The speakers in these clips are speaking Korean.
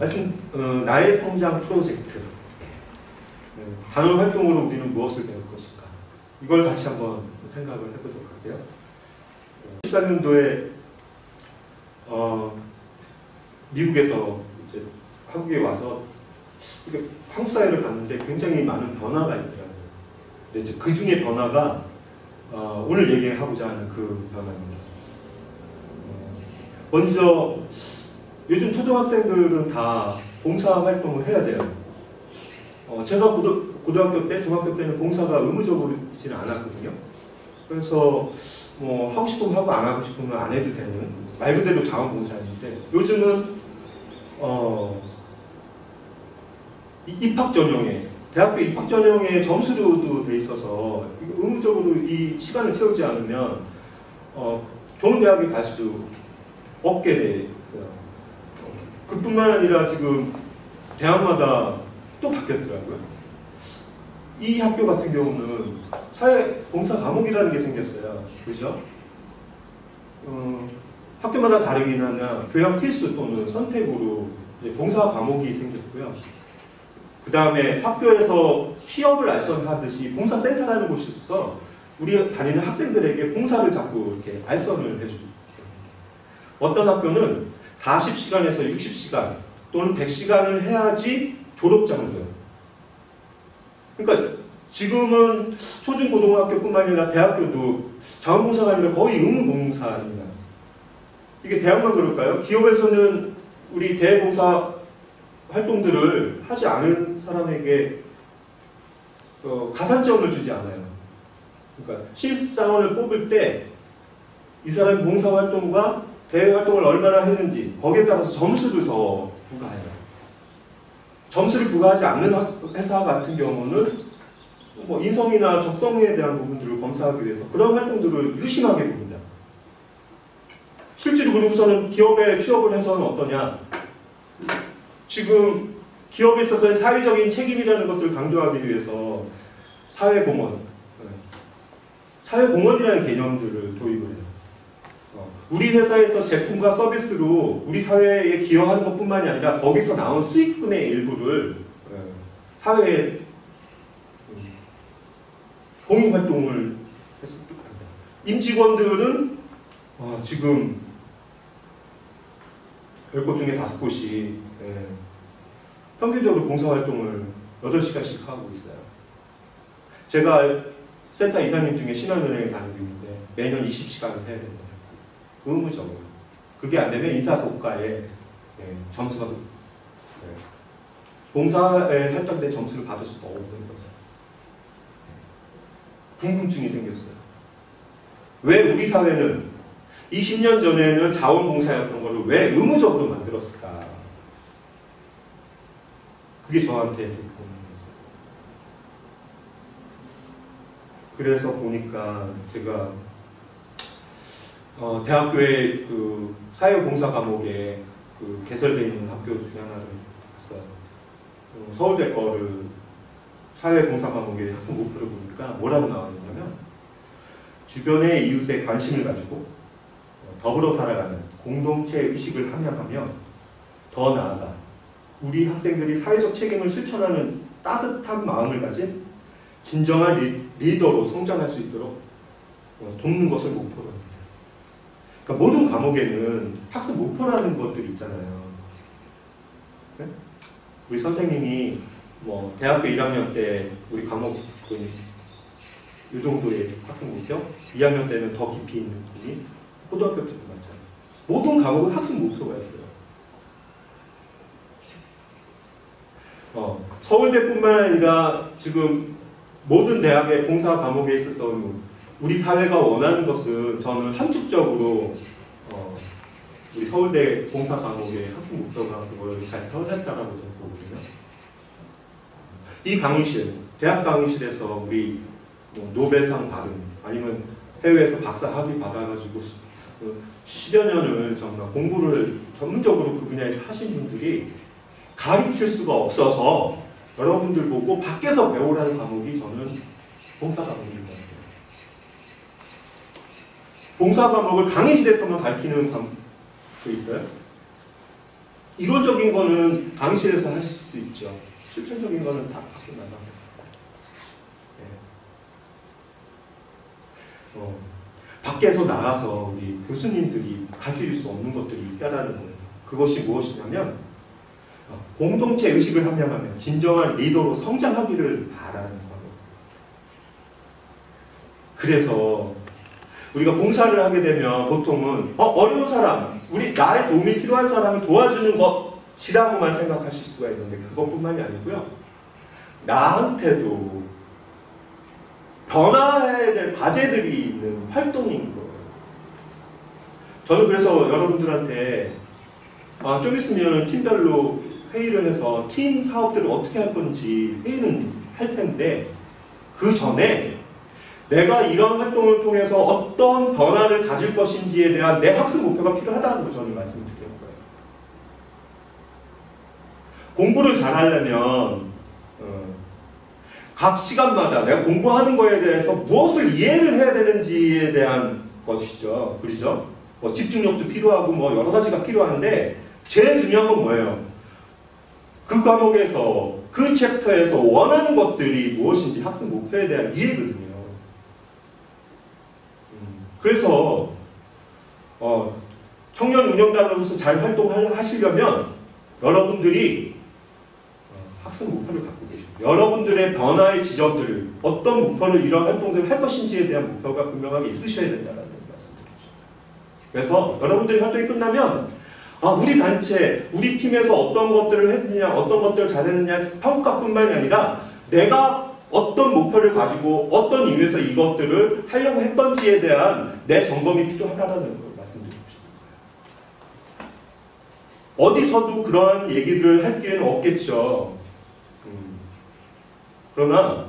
하여튼 나의 성장 프로젝트, 단원 활동으로 우리는 무엇을 배울 것인가, 이걸 같이 한번 생각을 해보도록 할게요. 14년도에 미국에서 이제 한국에 와서 한국 사회를 봤는데 굉장히 많은 변화가 있더라고요. 근데 이제 그 중에 변화가 오늘 얘기하고자 하는 그 변화입니다. 먼저 요즘 초등학생들은 다 봉사활동을 해야 돼요. 제가 고등학교 때, 중학교 때는 봉사가 의무적이지는 않았거든요. 그래서 뭐 하고 싶으면 하고 안 하고 싶으면 안 해도 되는 말 그대로 자원봉사였는데, 요즘은 입학 전형에, 대학교 입학 전형에 점수로도 돼 있어서 의무적으로 이 시간을 채우지 않으면 좋은 대학에 갈 수 없게 돼 있어요. 그뿐만 아니라 지금 대학마다 또 바뀌었더라고요. 이 학교 같은 경우는 사회봉사 과목이라는 게 생겼어요. 그죠? 학교마다 다르긴 하나 교양 필수 또는 선택으로 봉사 과목이 생겼고요. 그 다음에 학교에서 취업을 알선하듯이 봉사센터라는 곳이 있어서 우리 다니는 학생들에게 봉사를 자꾸 이렇게 알선을 해줍니다. 어떤 학교는 40시간에서 60시간 또는 100시간을 해야지 졸업장을 줘요. 그러니까 지금은 초중고등학교뿐만 아니라 대학교도 자원봉사가 아니라 거의 의무봉사입니다. 이게 대학만 그럴까요? 기업에서는 우리 대봉사 활동들을 하지 않은 사람에게 가산점을 주지 않아요. 그러니까 신입사원을 뽑을 때 이 사람이 봉사활동과 대외활동을 얼마나 했는지 거기에 따라서 점수를 더 부과해요. 점수를 부과하지 않는 회사 같은 경우는 뭐 인성이나 적성에 대한 부분들을 검사하기 위해서 그런 활동들을 유심하게 봅니다. 실제로 그러고서는 기업에 취업을 해서는 어떠냐? 지금 기업에 있어서의 사회적인 책임이라는 것들을 강조하기 위해서 사회공헌이라는 개념들을 도입을 해요. 우리 회사에서 제품과 서비스로 우리 사회에 기여하는 것뿐만이 아니라 거기서 나온 수익금의 일부를 사회에 공익활동을 해서 합니다. 임직원들은 지금 10곳 중에 5곳이 평균적으로 봉사활동을 8시간씩 하고 있어요. 제가 센터 이사님 중에 신한은행에 다니고 있는데 매년 20시간을 해야 된다. 의무적으로. 그게 안 되면 인사고과에 점수가 봉사에 할당된 점수를 받을 수가 없는 거죠. 궁금증이 생겼어요. 왜 우리 사회는 20년 전에는 자원봉사였던 걸로 왜 의무적으로 만들었을까? 그게 저한테 궁금했어요. 그래서 보니까 제가 대학교의 그 사회봉사 과목에 개설되어 있는 학교 중에 하나를 봤어요. 서울대 거를 사회봉사 과목의 학생 목표를 보니까 뭐라고 나와 있냐면, 주변의 이웃에 관심을 가지고 더불어 살아가는 공동체 의식을 함양하며 더 나아가 우리 학생들이 사회적 책임을 실천하는 따뜻한 마음을 가진 진정한 리더로 성장할 수 있도록 돕는 것을 목표로 합니다. 그러니까 모든 과목에는 학습 목표라는 것들이 있잖아요. 네? 우리 선생님이 뭐 대학교 1학년 때 우리 과목은 이 정도의 학습 목표, 2학년 때는 더 깊이 있는 분이 고등학교 때도 마찬가지예요. 모든 과목은 학습 목표가 있어요. 서울대뿐만 아니라 지금 모든 대학의 봉사 과목에 있어서 우리 사회가 원하는 것은 저는 함축적으로 우리 서울대 봉사 과목의 학습 목표가 그걸 잘 표현했다라고 저는 보거든요. 이 강의실, 대학 강의실에서 우리 노벨상 받은, 아니면 해외에서 박사 학위 받아가지고 10여 년을 정말 공부를 전문적으로 그 분야에서 하신 분들이 가르칠 수가 없어서 여러분들 보고 밖에서 배우라는 과목이 저는 봉사 과목인 것 같아요. 봉사 과목을 강의실에서만 가르치는 과목도 있어요. 이론적인 거는 강의실에서 하실 수 있죠. 실천적인 거는 다 밖에 나가겠습니다. 밖에서 나가서 우리 교수님들이 가르쳐줄 수 없는 것들이 있다라는 거예요. 그것이 무엇이냐면 공동체 의식을 함양하면 진정한 리더로 성장하기를 바라는 거예요. 그래서 우리가 봉사를 하게 되면 보통은 어려운 사람, 나의 도움이 필요한 사람을 도와주는 것이라고만 생각하실 수가 있는데 그것뿐만이 아니고요. 나한테도 변화해야 될 과제들이 있는 활동인 거예요. 저는 그래서 여러분들한테 좀 있으면 팀별로 회의를 해서 팀 사업들을 어떻게 할 건지 회의는 할 텐데 그 전에 내가 이런 활동을 통해서 어떤 변화를 가질 것인지에 대한 내 학습 목표가 필요하다고 저는 말씀을 드리는 거예요. 공부를 잘하려면 각 시간마다 내가 공부하는 거에 대해서 무엇을 이해를 해야 되는지에 대한 것이죠. 그렇죠? 집중력도 필요하고 여러 가지가 필요한데 제일 중요한 건 뭐예요? 그 과목에서 그 챕터에서 원하는 것들이 무엇인지 학습 목표에 대한 이해거든요. 그래서 청년 운영단으로서 잘 활동하시려면 여러분들이 학습 목표를 갖고 계십니다. 여러분들의 변화의 지점들, 어떤 목표를 이런 활동들을 할 것인지에 대한 목표가 분명하게 있으셔야 된다는 말씀드리죠. 그래서 여러분들이 활동이 끝나면 우리 단체, 우리 팀에서 어떤 것들을 했느냐, 어떤 것들을 잘했느냐 평가뿐만이 아니라 내가 어떤 목표를 가지고 어떤 이유에서 이것들을 하려고 했던지에 대한 내 점검이 필요하다는 걸 말씀드리고 싶습니다. 어디서도 그러한 얘기를 할 기회는 없겠죠. 그러나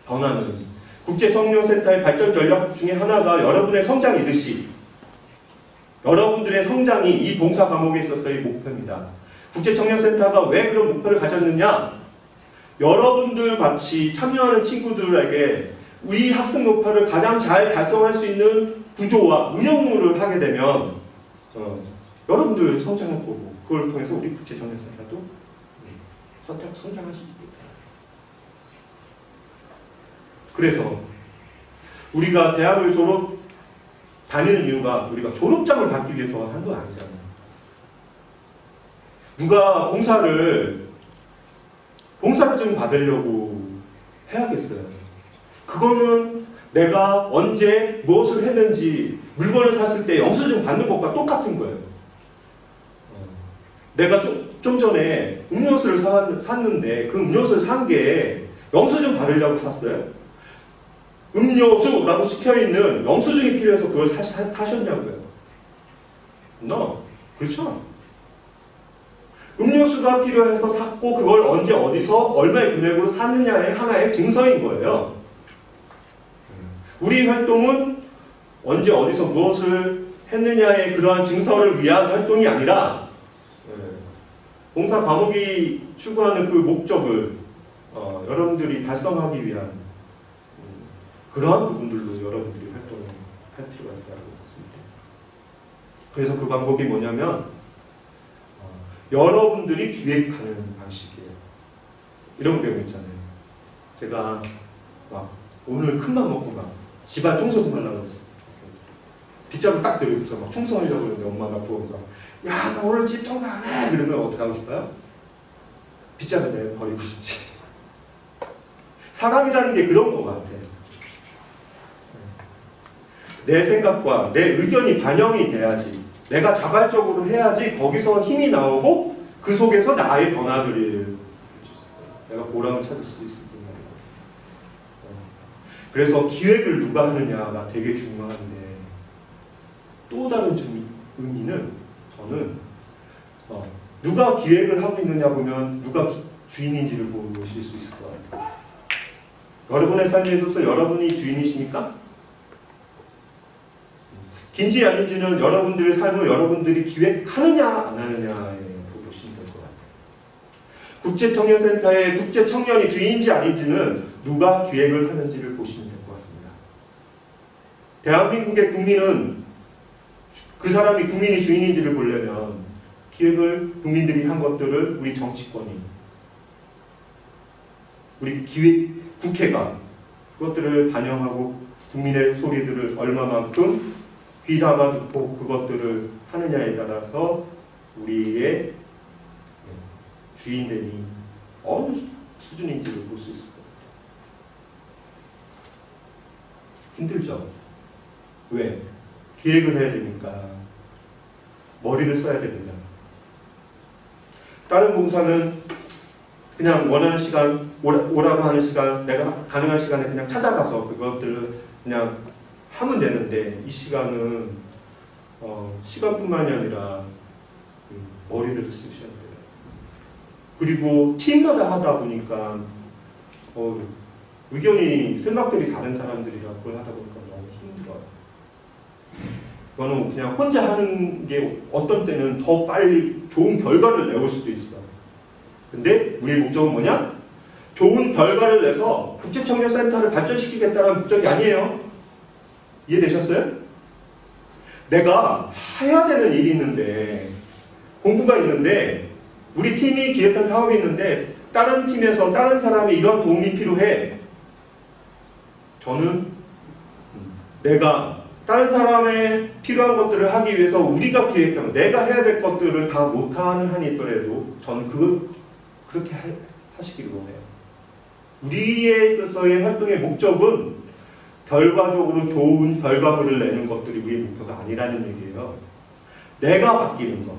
변화는 국제성령센터의 발전 전략 중에 하나가 여러분의 성장이듯이 여러분들의 성장이 이 봉사 과목에 있어서의 목표입니다. 국제청년센터가 왜 그런 목표를 가졌느냐? 여러분들 같이 참여하는 친구들에게 우리 학습 목표를 가장 잘 달성할 수 있는 구조와 운영을 하게 되면 여러분들 성장할 거고 그걸 통해서 우리 국제청년센터도 성장할 수 있습니다. 그래서 우리가 대학을 다니는 이유가 우리가 졸업장을 받기 위해서 한 건 아니잖아요. 누가 봉사증 받으려고 해야겠어요. 그거는 내가 언제 무엇을 했는지 물건을 샀을 때 영수증 받는 것과 똑같은 거예요. 내가 좀 전에 음료수를 샀는데 그 음료수를 산 게 영수증 받으려고 샀어요? 음료수라고 찍혀있는 영수증이 필요해서 그걸 사셨냐고요? No. 그렇죠? 음료수가 필요해서 샀고 그걸 언제 어디서 얼마의 금액으로 샀느냐의 하나의 증서인 거예요. 우리 활동은 언제 어디서 무엇을 했느냐의 그러한 증서를 위한 활동이 아니라 봉사 과목이 추구하는 그 목적을 여러분들이 달성하기 위한 그러한 부분들로 여러분들이 활동을 할 필요가 있다고 봤습니다. 그래서 그 방법이 뭐냐면 여러분들이 기획하는 방식이에요. 이런 경우 있잖아요. 제가 오늘 큰맘 먹고 집안 청소 좀 하려고 했어요. 빗자루 딱 들고서 청소하려고 했는데 엄마가 부어서 야, 나 오늘 집 청소 안 해! 그러면 어떻게 하고 싶어요? 빗자루 내버리고 싶지. 사람이라는 게 그런 것 같아요. 내 생각과 내 의견이 반영이 돼야지, 내가 자발적으로 해야지 거기서 힘이 나오고 그 속에서 나의 변화들을 내가 보람을 찾을 수 있을 뿐이에요. 그래서 기획을 누가 하느냐가 되게 중요한데 또 다른 의미는 저는 누가 기획을 하고 있느냐 보면 누가 주인인지를 보실 수 있을 것 같아요. 여러분의 삶에 있어서 여러분이 주인이십니까? 긴지 아닌지는 여러분들의 삶을 여러분들이 기획하느냐 안 하느냐에 보시면 될 것 같아요. 국제청년센터의 국제청년이 주인인지 아닌지는 누가 기획을 하는지를 보시면 될 것 같습니다. 대한민국의 국민은 그 사람이 국민이 주인인지를 보려면 기획을 국민들이 한 것들을 우리 정치권이, 우리 기획 국회가 그것들을 반영하고 국민의 소리들을 얼마만큼 귀담아 듣고 그것들을 하느냐에 따라서 우리의 주인됨이 어느 수준인지를 볼 수 있을 겁니다. 힘들죠? 왜? 기획을 해야 되니까 머리를 써야 됩니다. 다른 봉사는 그냥 원하는 시간, 오라고 하는 시간, 내가 가능한 시간에 그냥 찾아가서 그것들을 그냥 하면 되는데, 이 시간은 시간뿐만이 아니라 머리를 쓰셔야 돼요. 그리고 팀마다 하다 보니까 의견이, 생각들이 다른 사람들이랑 그걸 하다 보니까 너무 힘들어요. 그거는 그냥 혼자 하는 게 어떤 때는 더 빨리 좋은 결과를 내올 수도 있어. 근데 우리의 목적은 뭐냐? 좋은 결과를 내서 국제청년센터를 발전시키겠다는 목적이 아니에요. 이해되셨어요? 내가 해야 되는 일이 있는데, 공부가 있는데, 우리 팀이 기획한 사업이 있는데 다른 팀에서 다른 사람이 이런 도움이 필요해. 저는 내가 다른 사람의 필요한 것들을 하기 위해서 우리가 기획하면 내가 해야 될 것들을 다 못하는 한이 있더라도 저는 그렇게 하시기를 원해요. 우리에 있어서의 활동의 목적은 결과적으로 좋은 결과물을 내는 것들이 우리의 목표가 아니라는 얘기예요. 내가 바뀌는 것,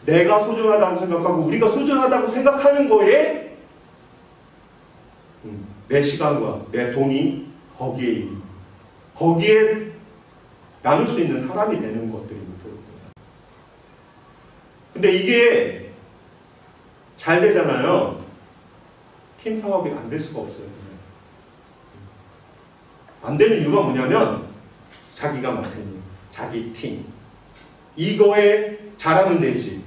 내가 소중하다고 생각하고 우리가 소중하다고 생각하는 거에 내 시간과 내 돈이 거기에 나눌 수 있는 사람이 되는 것들이 목표거든요. 근데 이게 잘 되잖아요. 팀 사업이 안 될 수가 없어요. 안 되는 이유가 뭐냐면 자기가 맡은 일, 자기 팀, 이거에 잘하면 되지.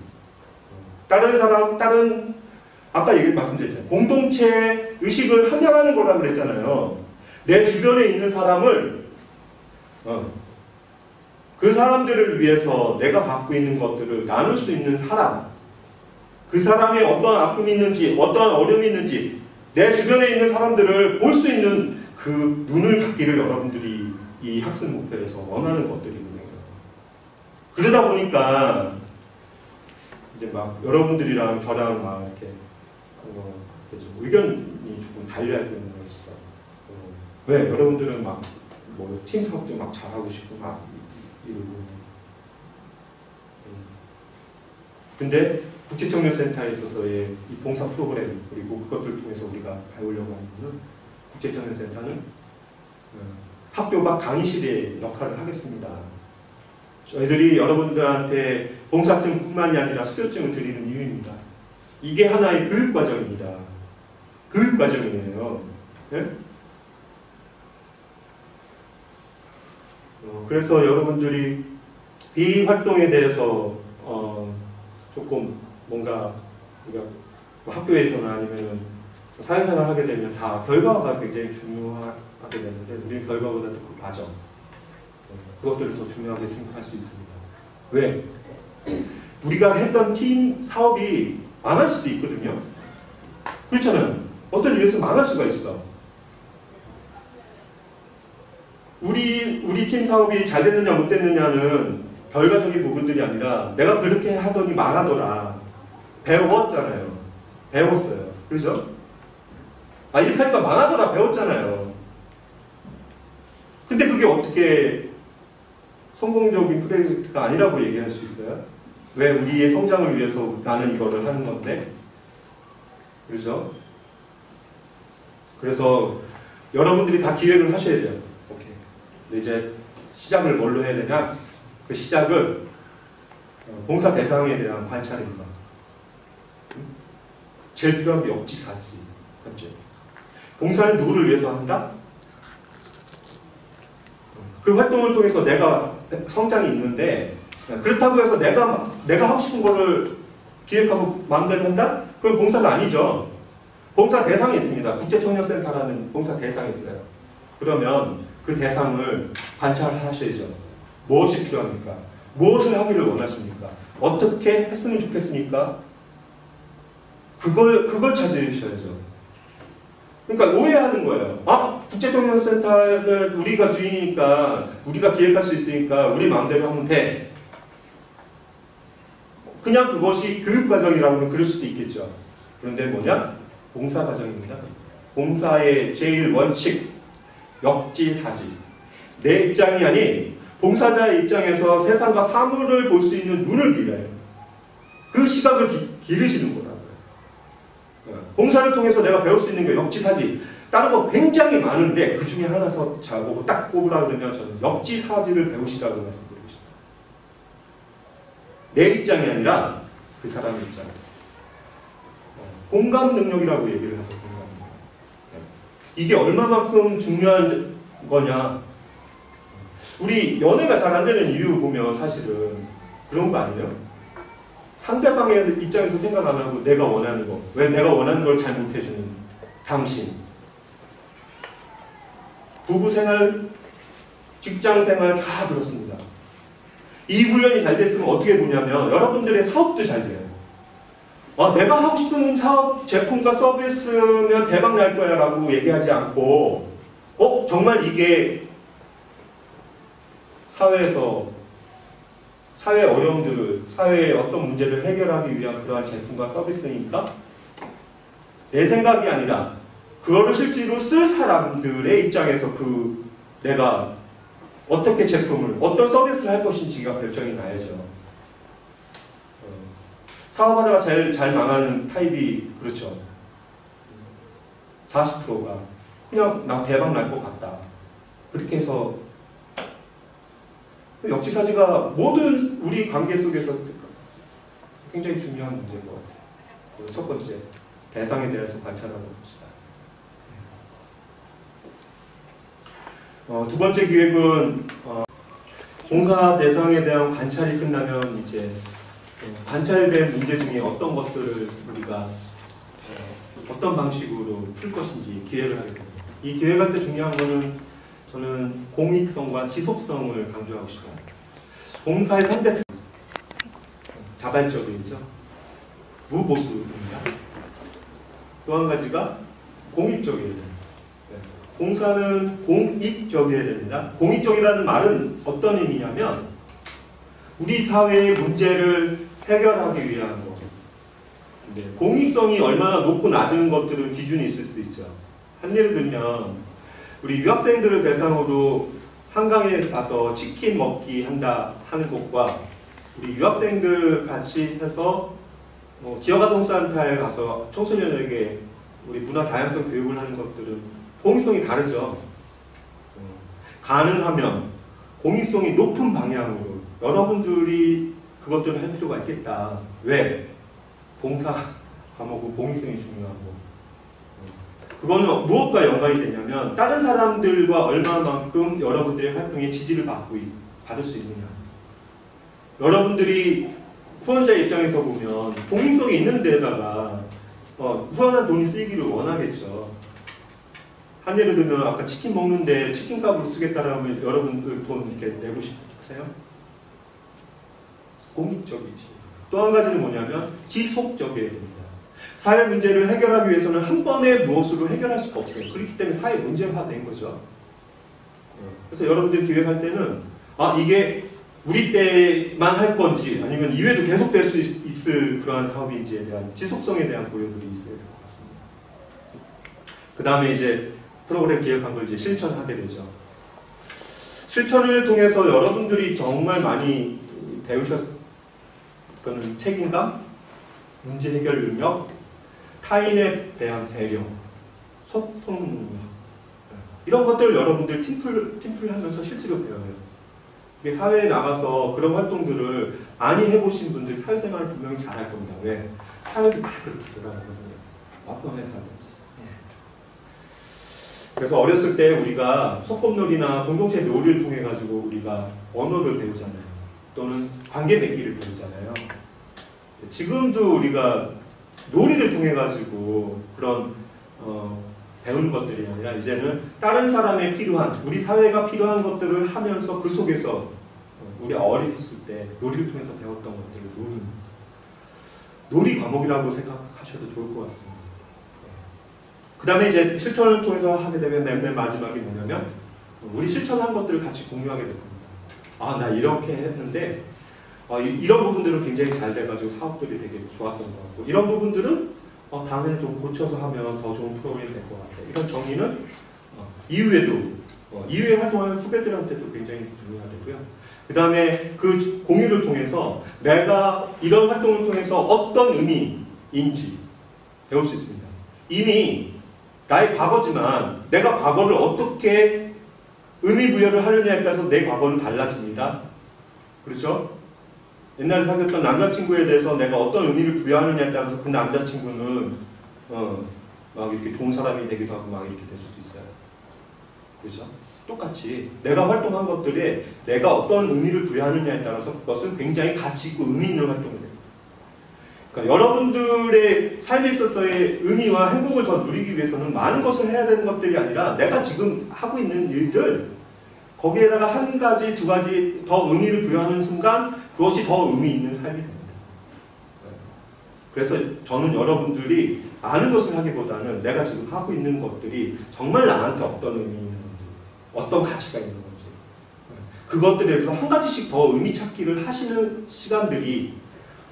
다른 사람, 아까 말씀드렸잖아요. 공동체 의식을 함양하는 거라고 그랬잖아요. 내 주변에 있는 사람을 그 사람들을 위해서 내가 갖고 있는 것들을 나눌 수 있는 사람, 그 사람이 어떤 아픔이 있는지, 어떤 어려움이 있는지 내 주변에 있는 사람들을 볼 수 있는 그 눈을 갖기를 여러분들이 이 학습 목표에서 원하는 것들이거든요. 그러다 보니까 이제 막 여러분들이랑 저랑 막 이렇게 의견이 조금 달려야 되는 거 있어. 왜? 여러분들은 막 뭐 팀 사업도 막 잘하고 싶고 막 이러고. 근데 국제청년센터에 있어서의 이 봉사 프로그램, 그리고 그것들을 통해서 우리가 배우려고 하는 것은 국제청년센터는 학교 밖 강의실의 역할을 하겠습니다. 저희들이 여러분들한테 봉사증뿐만이 아니라 수료증을 드리는 이유입니다. 이게 하나의 교육과정입니다. 교육과정이에요. 네? 그래서 여러분들이 이 활동에 대해서 조금 뭔가 우리가 학교에서나 아니면 사회생활 하게 되면 다 결과가 굉장히 중요하게 되는데 우리는 결과보다도 그 과정, 그것들을 더 중요하게 생각할 수 있습니다. 왜? 우리가 했던 팀 사업이 망할 수도 있거든요. 그렇잖아요. 어떤 이유에서 망할 수가 있어. 우리 팀 사업이 잘 됐느냐 못 됐느냐는 결과적인 부분들이 아니라 내가 그렇게 하더니 망하더라. 배웠잖아요. 배웠어요. 그렇죠? 이렇게 하니까 망하더라. 배웠잖아요. 근데 그게 어떻게 성공적인 프로젝트가 아니라고 얘기할 수 있어요? 왜? 우리의 성장을 위해서 나는 이거를 하는 건데. 그렇죠? 그래서 여러분들이 다 기획을 하셔야 돼요. 오케이. 이제 시작을 뭘로 해야 되냐? 그 시작은 봉사 대상에 대한 관찰입니다. 제일 필요한 게 역지사지. 그렇죠? 봉사는 누구를 위해서 한다? 그 활동을 통해서 내가 성장이 있는데, 그렇다고 해서 내가 하고 싶은 거를 기획하고 마음대로 한다? 그건 봉사가 아니죠. 봉사 대상이 있습니다. 국제청년센터라는 봉사 대상이 있어요. 그러면 그 대상을 관찰하셔야죠. 무엇이 필요합니까? 무엇을 하기를 원하십니까? 어떻게 했으면 좋겠습니까? 그걸 찾으셔야죠. 그러니까 오해하는 거예요. 아, 국제청년센터는 우리가 주인이니까, 우리가 기획할 수 있으니까 우리 마음대로 하면 돼. 그냥 그것이 교육과정이라고는 그럴 수도 있겠죠. 그런데 뭐냐? 봉사과정입니다. 봉사의 제일 원칙, 역지사지. 내 입장이 아닌 봉사자의 입장에서 세상과 사물을 볼 수 있는 눈을 길어요. 그 시각을 기르시는 거라고요. 봉사를 통해서 내가 배울 수 있는 게 역지사지. 다른 거 굉장히 많은데 그 중에 하나서 잘 보고 딱 꼽으라 그러면 저는 역지사지를 배우시라고 말씀드리고 싶어요. 내 입장이 아니라 그 사람의 입장에서. 공감 능력이라고 얘기를 하죠. 공감 능력. 이게 얼마만큼 중요한 거냐. 우리 연애가 잘 안 되는 이유 보면 사실은 그런 거 아니에요? 상대방의 입장에서 생각 안 하고 내가 원하는 거, 왜 내가 원하는 걸 잘 못해주는 당신. 부부생활, 직장생활 다 그렇습니다. 이 훈련이 잘 됐으면 어떻게 보냐면 여러분들의 사업도 잘 돼요. 내가 하고 싶은 사업, 제품과 서비스면 대박 날 거야 라고 얘기하지 않고 정말 이게 사회의 어려움들을, 사회의 어떤 문제를 해결하기 위한 그러한 제품과 서비스니까 내 생각이 아니라 그거를 실제로 쓸 사람들의 입장에서 내가 어떻게 제품을, 어떤 서비스를 할 것인지가 결정이 나야죠. 사업하다가 제일 잘 망하는 타입이 그렇죠. 40%가 그냥 나 대박 날 것 같다. 그렇게 해서 역지사지가 모든 우리 관계 속에서 굉장히 중요한 문제인 것 같아요. 첫 번째, 대상에 대해서 관찰하는 것이다. 두 번째 기획은 봉사 대상에 대한 관찰이 끝나면 이제 관찰된 문제 중에 어떤 것들을 우리가 어떤 방식으로 풀 것인지 기획을 하게 됩니다. 이 기획할 때 중요한 거는 저는 공익성과 지속성을 강조하고 싶어요. 봉사의 상대 자발적이죠. 무보수입니다. 또 한 가지가 공익적이어야 됩니다. 봉사는 공익적이어야 됩니다. 공익적이라는 말은 어떤 의미냐면 우리 사회의 문제를 해결하기 위한 것. 공익성이 얼마나 높고 낮은 것들은 기준이 있을 수 있죠. 한 예를 들면 우리 유학생들을 대상으로 한강에 가서 치킨 먹기 한다 하는 것과 우리 유학생들 같이 해서 지역아동센터에 가서 청소년에게 우리 문화 다양성 교육을 하는 것들은 공익성이 다르죠. 가능하면 공익성이 높은 방향으로 여러분들이 그것들을 할 필요가 있겠다. 왜? 봉사 과목은 공익성이 중요하고 그거는 무엇과 연관이 되냐면 다른 사람들과 얼마만큼 여러분들의 활동에 지지를 받을 수 있느냐. 여러분들이 후원자 입장에서 보면 공익성이 있는 데다가 후원한 돈이 쓰이기를 원하겠죠. 한 예를 들면 아까 치킨 먹는데 치킨값으로 쓰겠다라면 여러분들 돈 이렇게 내고 싶으세요? 공익적이지. 또 한 가지는 뭐냐면 지속적이어야 됩니다. 사회 문제를 해결하기 위해서는 한 번에 무엇으로 해결할 수가 없어요. 그렇기 때문에 사회 문제화된 거죠. 그래서 여러분들이 기획할 때는 이게 우리 때만 할 건지 아니면 이후에도 계속될 수 있을 그러한 사업인지에 대한 지속성에 대한 고려들이 있어야 될 것 같습니다. 그 다음에 이제 프로그램 기획한 걸 이제 실천하게 되죠. 실천을 통해서 여러분들이 정말 많이 배우셨던 책임감, 문제 해결 능력, 타인에 대한 배려, 소통 능력 이런 것들을 여러분들 팀플 하면서 실제로 배워요. 이게 사회에 나가서 그런 활동들을 많이 해보신 분들이 사회생활을 분명히 잘할 겁니다. 왜? 사회도 다 그렇게 돌아가거든요. 어떤 회사든지. 그래서 어렸을 때 우리가 소꿉놀이나 공동체 놀이를 통해 가지고 우리가 언어를 배우잖아요. 또는 관계 맺기를 배우잖아요. 지금도 우리가 놀이를 통해 가지고 그런 배우는 것들이 아니라 이제는 다른 사람의 필요한, 우리 사회가 필요한 것들을 하면서 그 속에서 우리 어렸을 때 놀이를 통해서 배웠던 것들을 놀이 과목이라고 생각하셔도 좋을 것 같습니다. 그 다음에 이제 실천을 통해서 하게 되면 맨 마지막이 뭐냐면 우리 실천한 것들을 같이 공유하게 될 겁니다. 아, 나 이렇게 했는데 이런 부분들은 굉장히 잘 돼가지고 사업들이 되게 좋았던 것 같고 이런 부분들은 다음에는 좀 고쳐서 하면 더 좋은 프로그램이 될 것 같아요. 이런 정의는 이후에 활동하는 후배들한테도 굉장히 중요하고요. 그 다음에 그 공유를 통해서 내가 이런 활동을 통해서 어떤 의미인지 배울 수 있습니다. 이미 나의 과거지만 내가 과거를 어떻게 의미 부여를 하느냐에 따라서 내 과거는 달라집니다. 그렇죠? 옛날에 사귀었던 남자친구에 대해서 내가 어떤 의미를 부여하느냐에 따라서 그 남자친구는 막 이렇게 좋은 사람이 되기도 하고 막 이렇게 될 수도 있어요. 그렇죠? 똑같이 내가 활동한 것들에 내가 어떤 의미를 부여하느냐에 따라서 그것은 굉장히 가치 있고 의미 있는 활동이 됩니다. 그러니까 여러분들의 삶에 있어서의 의미와 행복을 더 누리기 위해서는 많은 것을 해야 되는 것들이 아니라 내가 지금 하고 있는 일들 거기에다가 한 가지, 두 가지 더 의미를 부여하는 순간 그것이 더 의미 있는 삶이 됩니다. 그래서 저는 여러분들이 아는 것을 하기보다는 내가 지금 하고 있는 것들이 정말 나한테 어떤 의미 있는 건지, 어떤 가치가 있는 건지 그것들에 대해서 한 가지씩 더 의미 찾기를 하시는 시간들이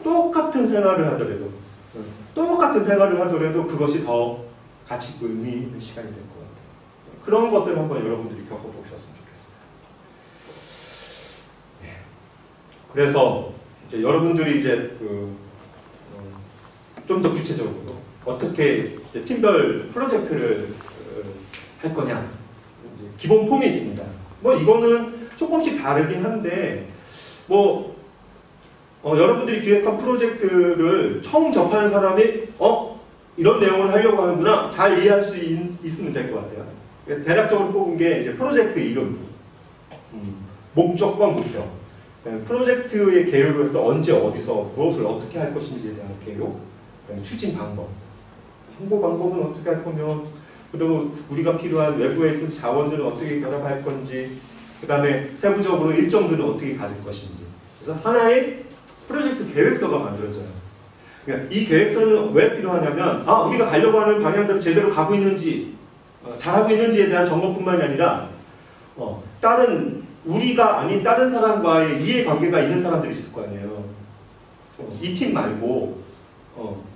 똑같은 생활을 하더라도 그것이 더 가치 있고 의미 있는 시간이 될 것 같아요. 그런 것들을 한번 여러분들이 겪어보셨으면 좋겠어요. 그래서 이제 여러분들이 이제 좀 더 구체적으로 어떻게 이제 팀별 프로젝트를 할 거냐, 이제 기본 폼이 있습니다. 뭐 이거는 조금씩 다르긴 한데 여러분들이 기획한 프로젝트를 처음 접하는 사람이 이런 내용을 하려고 하는구나 잘 이해할 수 있으면 될 것 같아요. 대략적으로 뽑은 게 이제 프로젝트 이름, 목적과 목표, 프로젝트의 계획에서 언제 어디서 무엇을 어떻게 할 것인지에 대한 계획, 추진 방법, 홍보 방법은 어떻게 할 거면, 그리고 우리가 필요한 외부에 있는 자원들은 어떻게 결합할 건지, 그 다음에 세부적으로 일정들은 어떻게 가질 것인지. 그래서 하나의 프로젝트 계획서가 만들어져요. 그러니까 이 계획서는 왜 필요하냐면 우리가 가려고 하는 방향대로 제대로 가고 있는지 잘하고 있는지에 대한 점검뿐만이 아니라 우리가 아닌 다른 사람과의 이해관계가 있는 사람들이 있을 거 아니에요. 이 팀 말고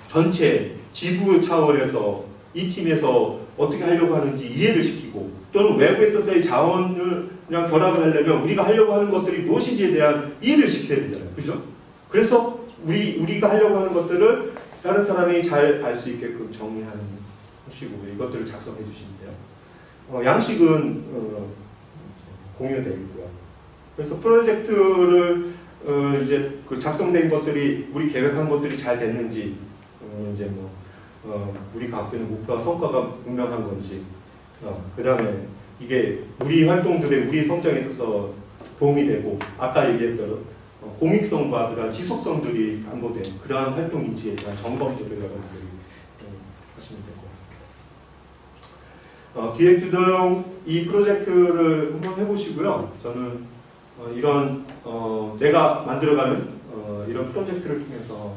전체 지부 차원에서 이 팀에서 어떻게 하려고 하는지 이해를 시키고 또는 외부에 있어서의 자원을 그냥 결합을 하려면 우리가 하려고 하는 것들이 무엇인지에 대한 이해를 시켜야 되잖아요. 그죠? 그래서 우리가 하려고 하는 것들을 다른 사람이 잘 알 수 있게끔 정리하는 식으로 이것들을 작성해 주시면 돼요. 양식은 공유되어 있고요. 그래서 프로젝트를 이제 그 작성된 것들이 우리 계획한 것들이 잘 됐는지 이제 우리가 갖고 있는 목표와 성과가 분명한 건지 그 다음에 이게 우리 활동들의 우리 성장에 있어서 도움이 되고 아까 얘기했던 공익성과 그다음 지속성들이 담보된 그러한 활동인지에 대한 점검들을 여러분들이 하시면 될 것 같습니다. 기획주도형 이 프로젝트를 한번 해보시고요. 저는 이런 내가 만들어가는 이런 프로젝트를 통해서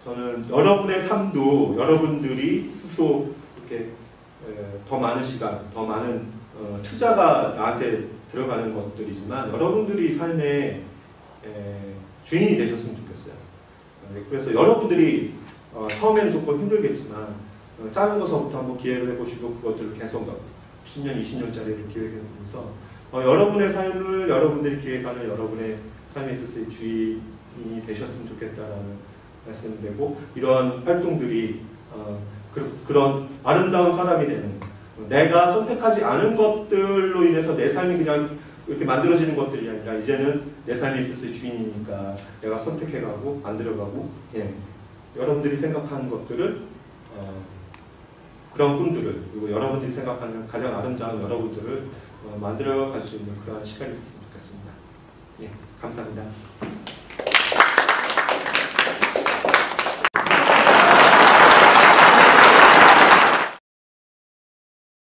저는 여러분의 삶도 여러분들이 스스로 이렇게 더 많은 시간, 더 많은 투자가 나한테 들어가는 것들이지만 여러분들이 삶의 주인이 되셨으면 좋겠어요. 그래서 여러분들이 처음에는 조금 힘들겠지만 작은 것부터 한번 기획을 해보시고 그것들을 계속 10년, 20년짜리를 기획해보면서 여러분의 삶을 여러분들이 기획하는 여러분의 삶에 있어서의 주인이 되셨으면 좋겠다라는 말씀되고 이러한 활동들이 그런 아름다운 사람이 되는 내가 선택하지 않은 것들로 인해서 내 삶이 그냥 이렇게 만들어지는 것들이 아니라 이제는 내 삶에 있어서의 주인이니까 내가 선택해가고 만들어가고 여러분들이 생각하는 것들을 그런 꿈들을 그리고 여러분들이 생각하는 가장 아름다운 여러분들을 만들어갈 수 있는 그러한 시간이 됐으면 좋겠습니다. 감사합니다.